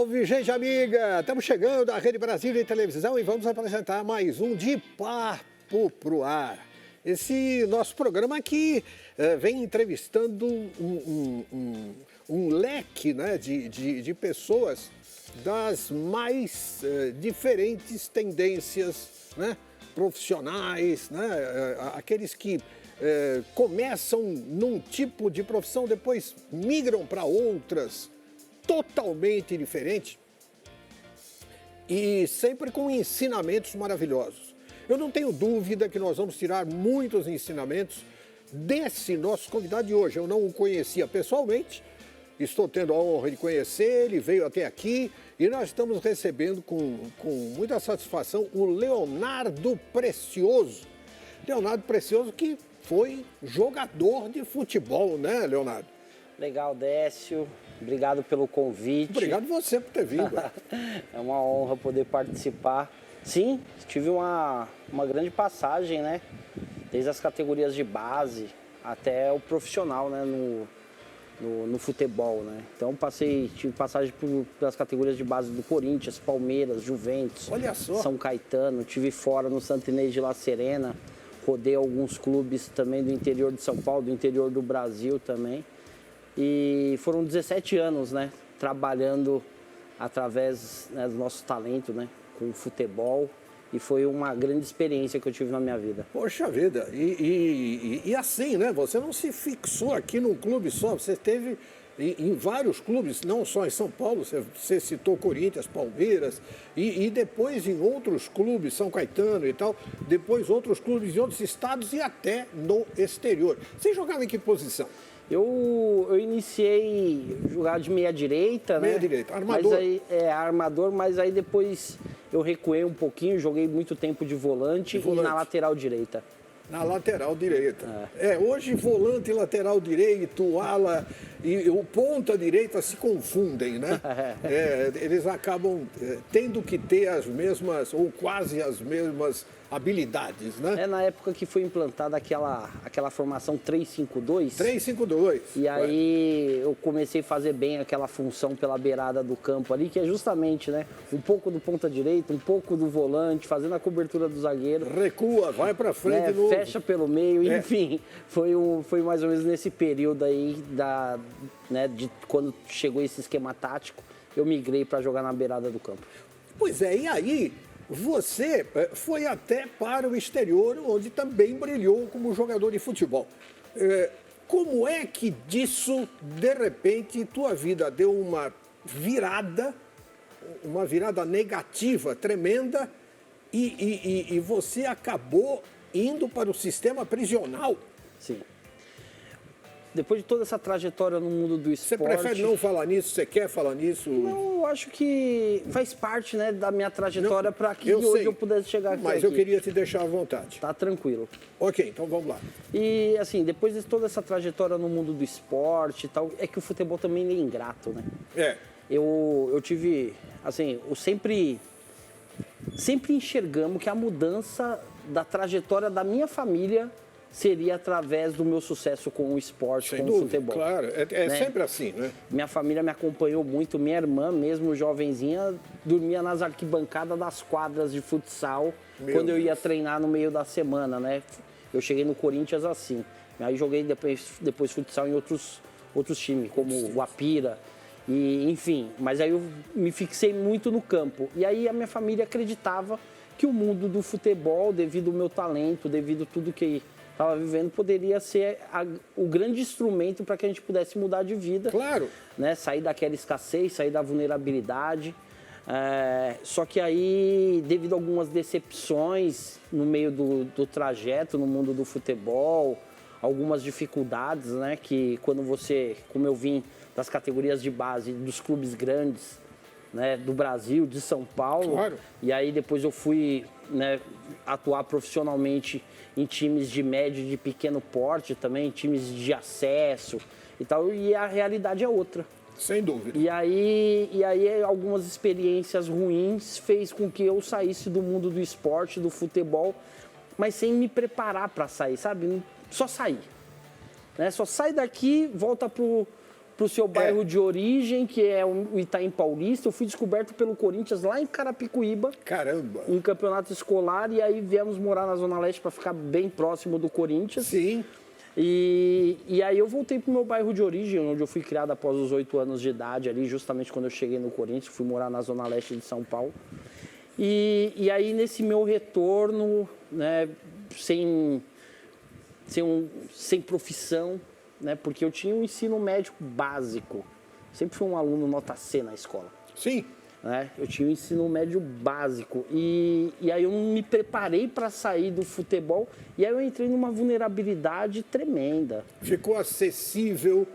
Salve, gente amiga! Estamos chegando à Rede Brasil de Televisão e vamos apresentar mais um De Papo Pro Ar. Esse nosso programa aqui vem entrevistando um leque, né, de pessoas das mais diferentes tendências, né, profissionais, né, aqueles que começam num tipo de profissão, depois migram para outras, totalmente diferentes e sempre com ensinamentos maravilhosos. Eu não tenho dúvida que nós vamos tirar muitos ensinamentos desse nosso convidado de hoje. Eu não o conhecia pessoalmente, estou tendo a honra de conhecer, ele veio até aqui e nós estamos recebendo com muita satisfação o Leonardo Precioso. Leonardo Precioso que foi jogador de futebol, né, Leonardo? Legal, Décio. Obrigado pelo convite. Obrigado você por ter vindo. É uma honra poder participar. Sim, tive uma grande passagem, né? Desde as categorias de base até o profissional, né? No futebol, né? Então tive passagem pelas categorias de base do Corinthians, Palmeiras, Juventus, olha só, São Caetano, tive fora no Santo Inês de La Serena, rodei alguns clubes também do interior de São Paulo, do interior do Brasil também. E foram 17 anos, né, trabalhando através, né, do nosso talento, né, com o futebol. E foi uma grande experiência que eu tive na minha vida. Poxa vida, e assim, né, você não se fixou aqui num clube só, você teve em vários clubes, não só em São Paulo, você citou Corinthians, Palmeiras, e depois em outros clubes, São Caetano e tal, depois outros clubes em outros estados e até no exterior. Você jogava em que posição? Eu iniciei a jogar de meia-direita, né? Meia-direita, armador. Mas aí, armador, mas aí depois eu recuei um pouquinho, joguei muito tempo de volante e na lateral direita. Na lateral direita. Hoje volante, lateral direito, ala e o ponta direita se confundem, né? Eles acabam tendo que ter as mesmas, ou quase as mesmas habilidades, né? Na época que foi implantada aquela formação 3-5-2. 3-5-2. E aí eu comecei a fazer bem aquela função pela beirada do campo ali, que é justamente, né, um pouco do ponta direita, um pouco do volante, fazendo a cobertura do zagueiro. Recua, vai pra frente, né, fecha pelo meio, enfim. Foi mais ou menos nesse período aí de quando chegou esse esquema tático, eu migrei para jogar na beirada do campo. Pois é, e aí você foi até para o exterior, onde também brilhou como jogador de futebol. Como é que disso, de repente, tua vida deu uma virada negativa, tremenda, e você acabou indo para o sistema prisional? Sim. Depois de toda essa trajetória no mundo do esporte... Você prefere não falar nisso? Você quer falar nisso? Não, eu acho que faz parte, né, da minha trajetória para que hoje eu pudesse chegar aqui. Mas eu queria te deixar à vontade. Tá tranquilo. Ok, então vamos lá. E assim, depois de toda essa trajetória no mundo do esporte e tal, é que o futebol também é ingrato, né? Eu tive, assim, eu sempre enxergamos que a mudança da trajetória da minha família seria através do meu sucesso com o esporte, sem com dúvida, o futebol. Claro, né? Sempre assim, né? Minha família me acompanhou muito, minha irmã, mesmo jovenzinha, dormia nas arquibancadas das quadras de futsal quando eu ia treinar no meio da semana, né? Eu cheguei no Corinthians assim, aí joguei depois futsal em outros times, como o Guapira, e, enfim, mas aí eu me fixei muito no campo. E aí a minha família acreditava que o mundo do futebol, devido ao meu talento, devido a tudo que estava vivendo, poderia ser o grande instrumento para que a gente pudesse mudar de vida. Claro. Né? Sair daquela escassez, sair da vulnerabilidade. Só que aí, devido a algumas decepções no meio do trajeto, no mundo do futebol, algumas dificuldades, né? Que quando você, como eu vim das categorias de base dos clubes grandes, né, do Brasil, de São Paulo, claro. E aí depois eu fui, né, atuar profissionalmente em times de médio e de pequeno porte também, times de acesso e tal, e a realidade é outra. Sem dúvida. E aí algumas experiências ruins fez com que eu saísse do mundo do esporte, do futebol, mas sem me preparar para sair, sabe? Só sair. Né? Só sai daqui, volta pro para o seu bairro de origem, que é o Itaim Paulista. Eu fui descoberto pelo Corinthians lá em Carapicuíba. Caramba! Em campeonato escolar, e aí viemos morar na Zona Leste para ficar bem próximo do Corinthians. Sim. E aí eu voltei para o meu bairro de origem, onde eu fui criado após os 8 anos de idade, ali justamente quando eu cheguei no Corinthians, fui morar na Zona Leste de São Paulo. E aí nesse meu retorno, né, sem profissão, né, porque eu tinha um ensino médio básico, sempre fui um aluno nota C na escola. Sim. Né? Eu tinha um ensino médio básico e aí eu não me preparei para sair do futebol e aí eu entrei numa vulnerabilidade tremenda. Ficou acessível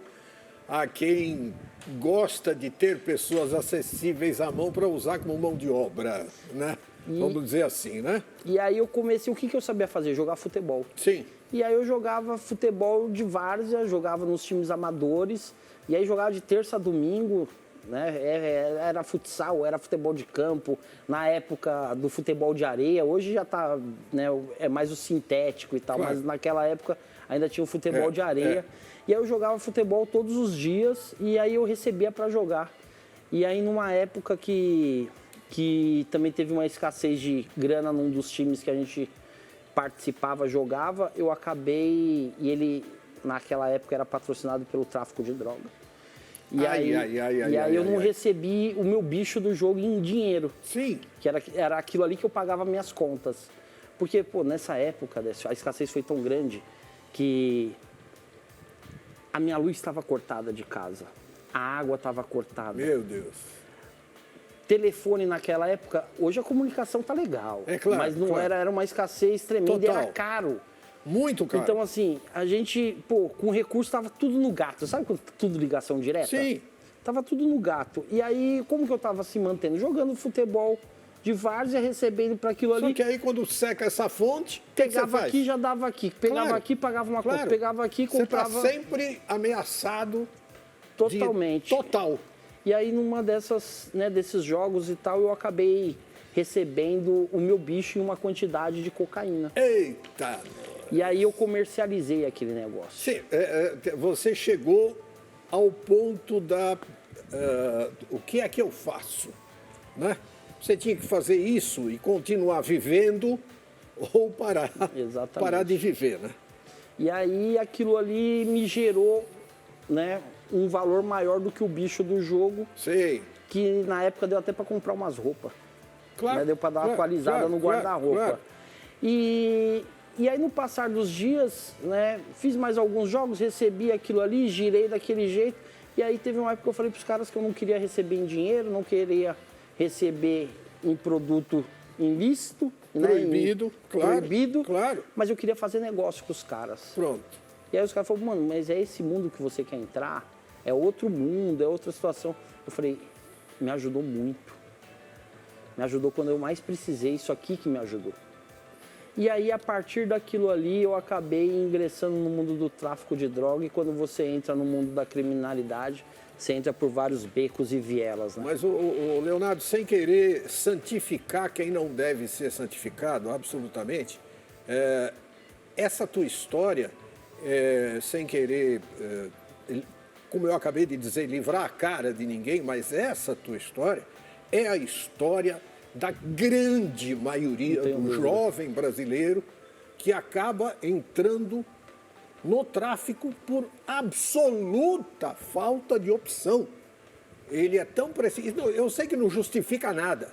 a quem gosta de ter pessoas acessíveis à mão para usar como mão de obra, né? Vamos dizer assim, né? E aí eu comecei, o que eu sabia fazer? Jogar futebol. Sim. E aí eu jogava futebol de várzea, jogava nos times amadores, e aí jogava de terça a domingo, né? Era futsal, era futebol de campo, na época do futebol de areia, hoje já tá, né, é mais o sintético e tal, claro. Mas naquela época ainda tinha o futebol de areia. E aí eu jogava futebol todos os dias e aí eu recebia para jogar. E aí numa época que também teve uma escassez de grana num dos times que a gente participava, jogava, eu acabei, e ele naquela época era patrocinado pelo tráfico de droga. E aí eu não recebi o meu bicho do jogo em dinheiro. Sim. Que era aquilo ali que eu pagava minhas contas. Porque, pô, nessa época, a escassez foi tão grande que a minha luz estava cortada de casa. A água estava cortada. Meu Deus. Telefone naquela época, hoje a comunicação tá legal. É claro. Mas não claro. era uma escassez tremenda, Total. era caro. Muito caro. Então, assim, a gente, pô, com recurso tava tudo no gato. Sabe quando tudo ligação direta? Sim. Tava tudo no gato. E aí, como que eu tava se mantendo? Jogando futebol de várzea, recebendo para aquilo ali. Só que aí, quando seca essa fonte, pegava aqui, já dava aqui. Pegava aqui, pagava uma coisa. Pegava aqui, comprava... Você tá sempre ameaçado. Totalmente. Total. E aí, numa dessas, né, desses jogos e tal, eu acabei recebendo o meu bicho em uma quantidade de cocaína. Eita! E aí eu comercializei aquele negócio. Sim, você chegou ao ponto da... o que é que eu faço? Né? Você tinha que fazer isso e continuar vivendo ou parar, parar de viver, né? E aí aquilo ali me gerou, né, um valor maior do que o bicho do jogo. Sim. Que na época deu até para comprar umas roupas. Claro. Né? Deu para dar uma atualizada no guarda-roupa. Claro. E aí, no passar dos dias, né, fiz mais alguns jogos, recebi aquilo ali, girei daquele jeito. E aí teve uma época que eu falei para os caras que eu não queria receber em dinheiro, não queria receber em produto ilícito. Proibido, né, claro. Proibido, claro. Mas eu queria fazer negócio com os caras. Pronto. E aí os caras falaram, mano, mas é esse mundo que você quer entrar? É outro mundo, é outra situação. Eu falei, me ajudou muito. Me ajudou quando eu mais precisei, isso aqui que me ajudou. E aí, a partir daquilo ali, eu acabei ingressando no mundo do tráfico de droga. E quando você entra no mundo da criminalidade, você entra por vários becos e vielas, né? Mas, o Leonardo, sem querer santificar quem não deve ser santificado, absolutamente, essa tua história, sem querer, como eu acabei de dizer, livrar a cara de ninguém, mas essa tua história é a história da grande maioria do jovem brasileiro que acaba entrando no tráfico por absoluta falta de opção. Ele é tão preciso. Eu sei que não justifica nada.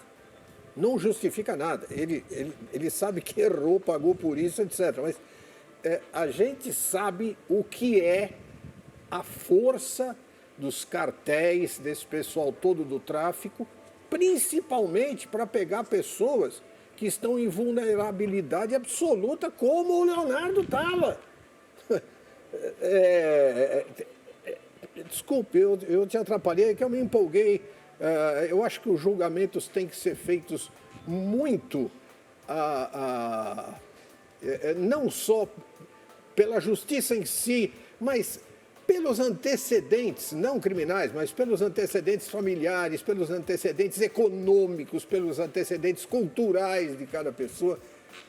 Não justifica nada. Ele sabe que errou, pagou por isso, etc. Mas a gente sabe o que é a força dos cartéis, desse pessoal todo do tráfico, principalmente para pegar pessoas que estão em vulnerabilidade absoluta, como o Leonardo estava. Desculpe, eu te atrapalhei, que eu me empolguei. Eu acho que os julgamentos têm que ser feitos muito, não só pela justiça em si, mas pelos antecedentes, não criminais, mas pelos antecedentes familiares, pelos antecedentes econômicos, pelos antecedentes culturais de cada pessoa,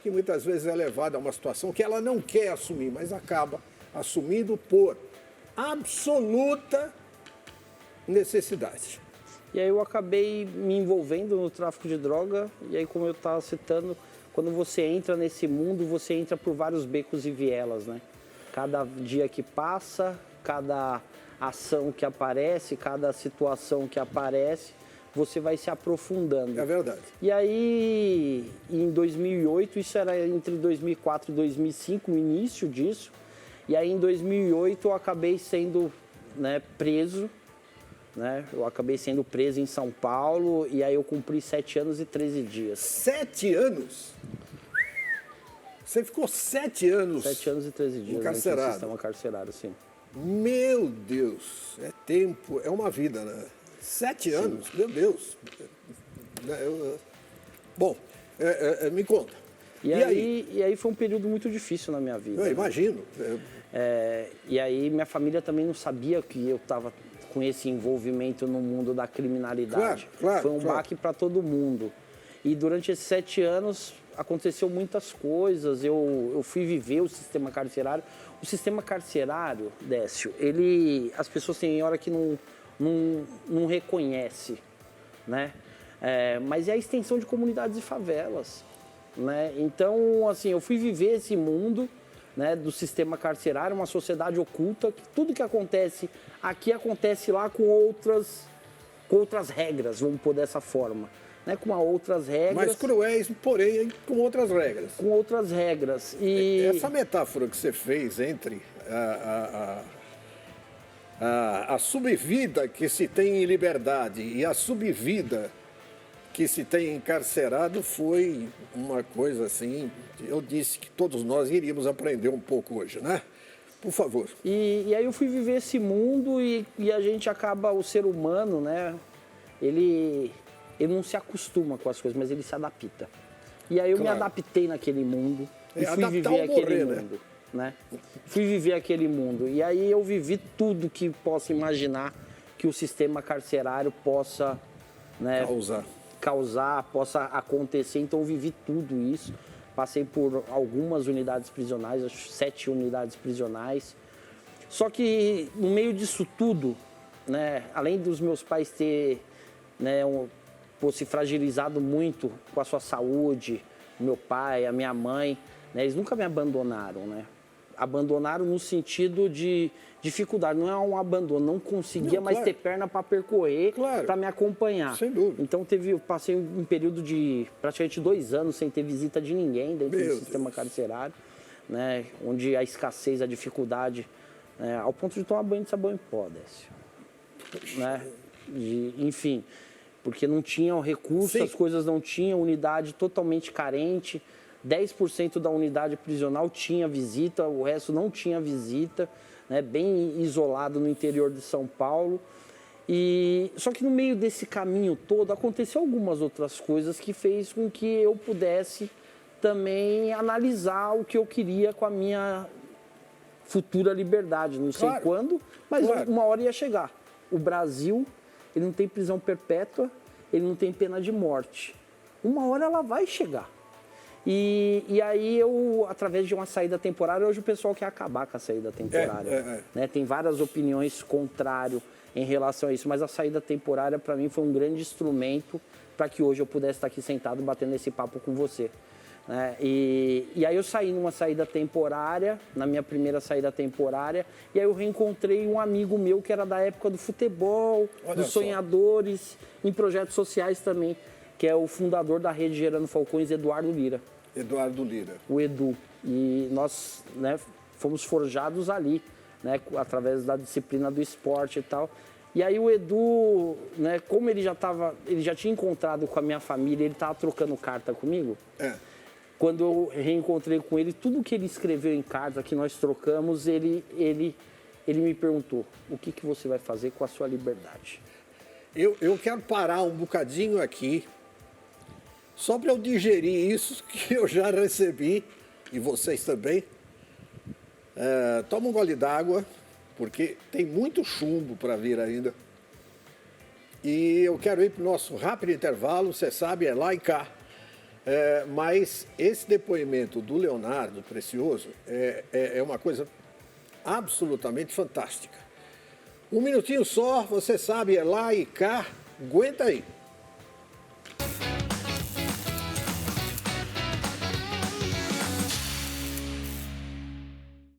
que muitas vezes é levada a uma situação que ela não quer assumir, mas acaba assumindo por absoluta necessidade. E aí eu acabei me envolvendo no tráfico de droga, e aí, como eu estava citando, quando você entra nesse mundo, você entra por vários becos e vielas, né? Cada dia que passa, cada ação que aparece, cada situação que aparece, você vai se aprofundando. É verdade. E aí, em 2008, isso era entre 2004 e 2005, o início disso, e aí em 2008 eu acabei sendo, né, preso, né? Eu acabei sendo preso em São Paulo, e aí eu cumpri 7 anos e 13 dias. 7 anos? Você ficou 7 anos? 7 anos e 13 dias encarcerado. no sistema carcerário, sim. Meu Deus, é tempo, é uma vida, né? 7 anos, meu Deus. Bom, me conta. E aí foi um período muito difícil na minha vida. Eu imagino. E aí minha família também não sabia que eu estava com esse envolvimento no mundo da criminalidade. Claro, foi um baque para todo mundo. E durante esses 7 anos aconteceu muitas coisas. Eu fui viver o sistema carcerário. O sistema carcerário, Décio, as pessoas têm hora que não reconhece, né? Mas é a extensão de comunidades e favelas, né? Então, assim, eu fui viver esse mundo, né, do sistema carcerário, uma sociedade oculta, que tudo que acontece aqui acontece lá com outras regras, vamos pôr dessa forma, né, com outras regras. Mais cruéis, porém, com outras regras. Com outras regras. E essa metáfora que você fez entre a subvida que se tem em liberdade e a subvida que se tem encarcerado foi uma coisa assim, eu disse que todos nós iríamos aprender um pouco hoje, né? Por favor. E aí eu fui viver esse mundo e a gente acaba, o ser humano, né? Ele não se acostuma com as coisas, mas ele se adapta. E aí eu me adaptei naquele mundo e fui viver aquele mundo, né? Fui viver aquele mundo. E aí eu vivi tudo que possa imaginar que o sistema carcerário possa, né, causar, possa acontecer. Então eu vivi tudo isso. Passei por algumas unidades prisionais, acho 7 unidades prisionais. Só que no meio disso tudo, né, além dos meus pais ter, né, se fragilizado muito com a sua saúde, meu pai, a minha mãe, né, eles nunca me abandonaram, né? Abandonaram no sentido de dificuldade, não é um abandono, não conseguia mais ter perna para percorrer, para me acompanhar. Sem dúvida. Então eu passei um período de praticamente 2 anos sem ter visita de ninguém dentro do sistema carcerário, né, onde a escassez, a dificuldade, né, ao ponto de tomar banho de sabão em pó, Décio, né? Enfim, porque não tinham recursos, as coisas não tinham, unidade totalmente carente. 10% da unidade prisional tinha visita, o resto não tinha visita, né, bem isolado no interior de São Paulo. Só que no meio desse caminho todo aconteceu algumas outras coisas que fez com que eu pudesse também analisar o que eu queria com a minha futura liberdade. Não sei quando, mas uma hora ia chegar. O Brasil, ele não tem prisão perpétua, ele não tem pena de morte. Uma hora ela vai chegar. E aí eu, através de uma saída temporária, hoje o pessoal quer acabar com a saída temporária. Né? Tem várias opiniões contrárias em relação a isso, mas a saída temporária para mim foi um grande instrumento para que hoje eu pudesse estar aqui sentado batendo esse papo com você. Né? E aí eu saí numa saída temporária, na minha primeira saída temporária, e aí eu reencontrei um amigo meu que era da época do futebol, dos sonhadores, em projetos sociais também, que é o fundador da Rede Gerando Falcões, Eduardo Lira. Eduardo Lira. O Edu. E nós, né, fomos forjados ali, né, através da disciplina do esporte e tal. E aí o Edu, né, como ele já tinha encontrado com a minha família, ele estava trocando carta comigo. Quando eu reencontrei com ele, tudo que ele escreveu em carta que nós trocamos, ele me perguntou: o que você vai fazer com a sua liberdade? Eu quero parar um bocadinho aqui, só para eu digerir isso que eu já recebi, e vocês também. Toma um gole d'água, porque tem muito chumbo para vir ainda. E eu quero ir para o nosso rápido intervalo, você sabe, é lá e cá. Mas esse depoimento do Leonardo Precioso é uma coisa absolutamente fantástica. Um minutinho só, você sabe, é lá e cá. Aguenta aí.